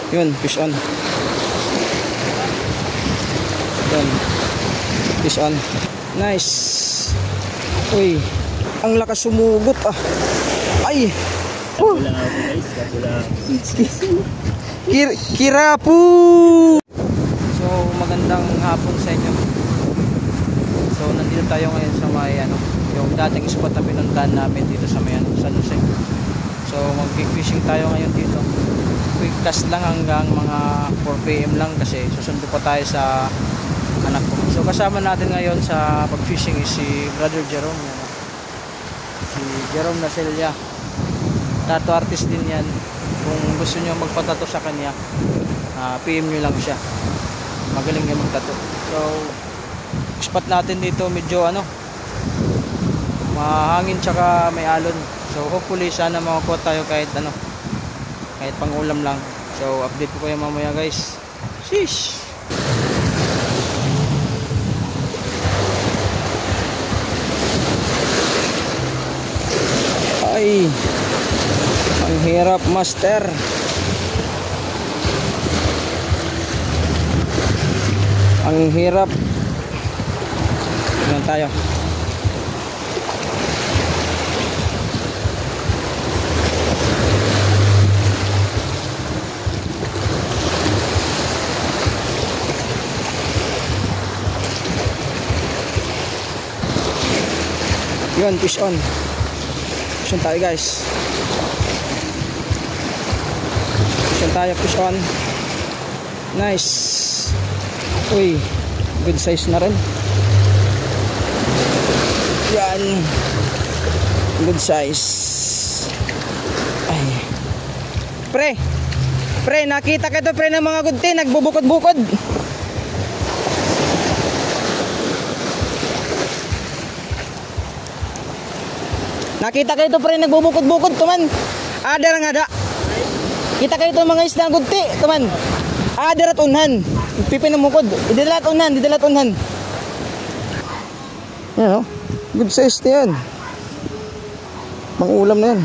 Yun, fish on. Yun. Fish on. Nice. Uy, ang lakas sumugot ah. Ay. Kapula nga ako guys, kapula. Kirapu. So, magandang hapon sa inyo. So, nandito tayo ngayon sa may yung dating spot na pinuntahan namin dito sa may San Jose. So, mag-fishing tayo ngayon dito. Quick cast lang hanggang mga 4 PM lang kasi susundo pa tayo sa anak ko. So, kasama natin ngayon sa pag-fishing is si Brother Jerome. Si Jerome Nacelia. Tattoo artist din yan. Kung gusto nyo magpatato sa kanya, PM nyo lang siya. Magaling niya magtato. So, spot natin dito medyo mahangin tsaka may alon. So, hopefully sana makakuha tayo kahit kahit pang ulam lang. So, update ko kayo mamaya guys. Sheesh! Ay! Ang hirap, master. Ang hirap. Yan tayo. Yun, fish on. Fish on tayo guys. Tayo, fish on. Nice. Uy, good size na rin. Yan, good size. Ay, pre, nakita ka ito pre ng mga gunti, nagbubukod-bukod. Nakita ka ito pre, nagbubukod-bukod tuman. Ada lang ada. Kita kayo itong mga isda gunti, teman. Ada rat unhan. Pipin ng mukod. Didalat unhan. Yan, good size na yan. Mang-ulam na yan.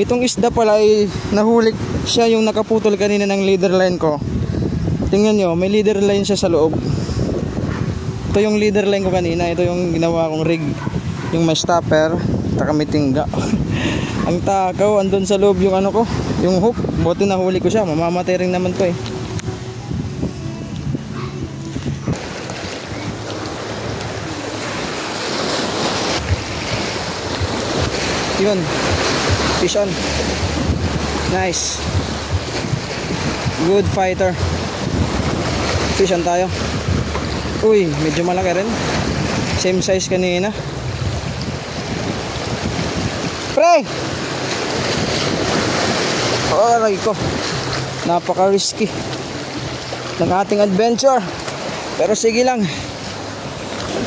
Itong isda pala ay nahuli siya yung nakaputol kanina ng leader line ko. Tingnan nyo, may leader line siya sa loob. Ito yung leader line ko kanina. Ito yung ginawa kong rig. Yung may stopper. Taka may tingga. Ang takaw, andun sa loob yung ko, yung hook. Buti nahuli ko siya, mamamatay rin naman to eh. Yun, fish on. Nice. Good fighter. Fish on tayo. Uy, medyo malaki rin. Same size kanina. Pre! Aray ko, napaka-risky ng ating adventure, pero sige lang,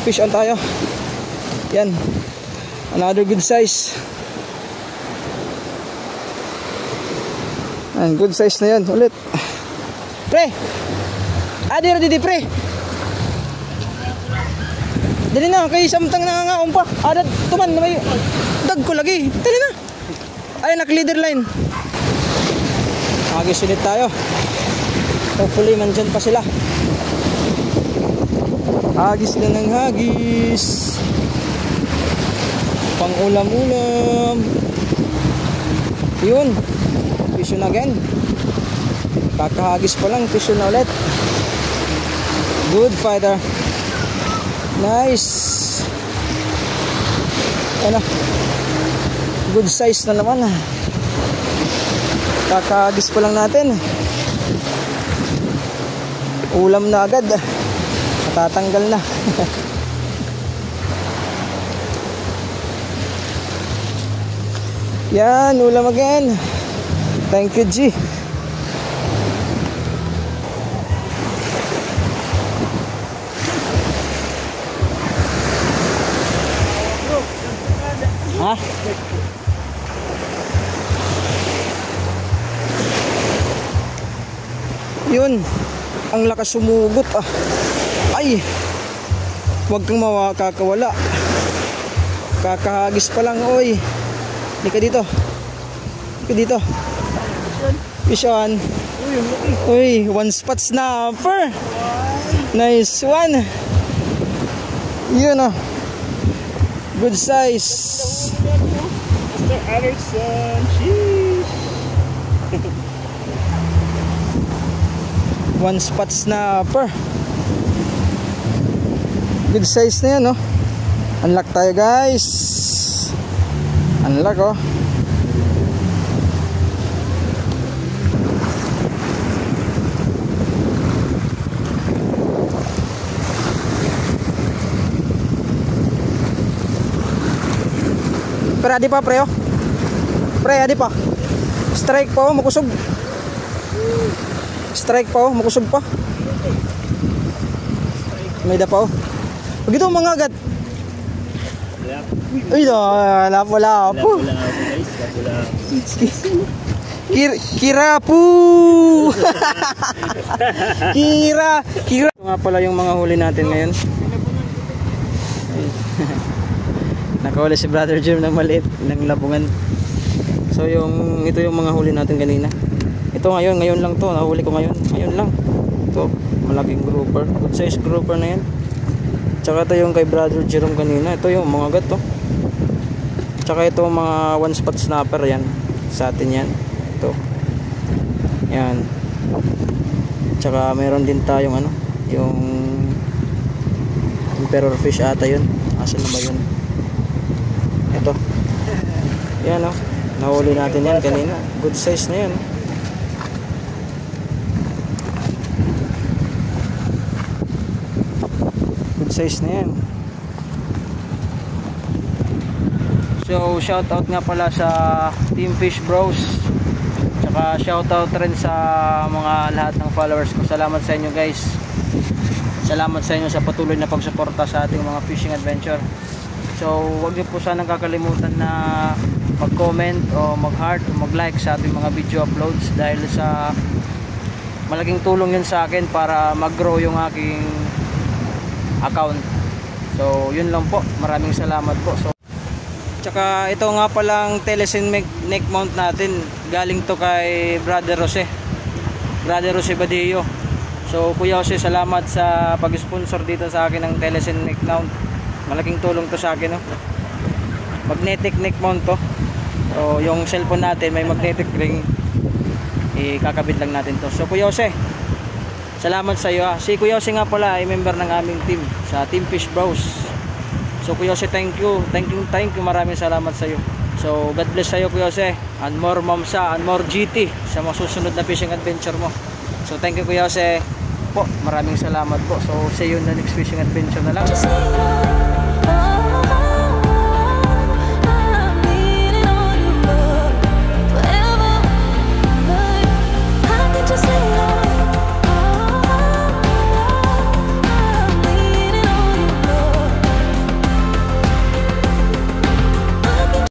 fish on tayo. Yan, another good size. And good size na yan ulit. Pre, adira didi pre, dali na kay samtang nangangaon pa. Adat tuman na may dag ko lagi, dali na. Ay, nak-leader line. Hagis ulit tayo. Hopefully mandyan pa sila. Hagis na ng hagis. Pang ulam-ulam. Yun, fish on again. Kakahagis pa lang, fish on na ulit. Good fighter. Nice. Ano, good size na naman. Kakahagis pa lang natin. Ulam na agad. Matatanggal na. Yan, ulam again. Thank you, G. Ha? Yun, ang lakas sumugot ah. Ay, huwag kang kakawala. Kakahagis pa lang, oy. Hindi ka dito. Hindi ka dito. Fish on. Uy, one spot snapper. Nice one. Yun oh. Good size. Mr. Anderson. Sheesh. One spot snapper. Good size na yan oh. Unlock tayo guys. Unlock oh. Pero adi pa pre oh. Pre adi pa. Strike pa oh, makusog. Strike pa oh, makusog pa. May da pa oh. Pag ito mga agat. Uy wala po. Wala ako guys. Kaso lang. Kirapu. Kira. Ito nga pala yung mga huli natin ngayon. Nakahuli si Brother Jim ng maliit ng labungan. So ito yung mga huli natin kanina. Ito ngayon lang to, nahuli ko ngayon lang. Ito, malaking grouper, good size grouper na yan. Tsaka ito yung kay Brother Jerome kanina. Ito yung mga gato. Tsaka ito mga one spot snapper yan. Sa atin yan. Ito. Yan. Tsaka meron din tayong ano, yung emperor fish ata yun. Asan na ba yun? Ito. Yan oh. Nahuli natin yan kanina. Good size na yan. Good size na yan. So shoutout nga pala sa Team Fish Bros. Tsaka shoutout rin sa mga lahat ng followers ko. Salamat sa inyo guys. Salamat sa inyo sa patuloy na pagsuporta sa ating mga fishing adventure. So huwag niyo po sanang kakalimutan na mag-comment o mag-heart o mag-like sa ating mga video uploads, dahil sa malaking tulong yun sa akin para mag-grow yung aking account. So yun lang po, maraming salamat po. So tsaka ito nga palang telesin neck mount natin, galing to kay Brother Jose Badillo. So Kuya Jose, salamat sa pag-sponsor dito sa akin ng telesin neck mount. Malaking tulong to sa akin, no? Magnetic neck mount to. So yung cellphone natin may magnetic ring, ikakabit lang natin to. So Kuya Jose, salamat sa iyo. Si Kuya Jose nga pala ay member ng aming team sa Team Fish Bros. So Kuya Jose, thank you. Maraming salamat sa iyo. So God bless sa iyo Kuya Jose, and more mamsa and more GT sa mga susunod na fishing adventure mo. So thank you Kuya Jose po, maraming salamat po. So see you in the next fishing adventure na lang.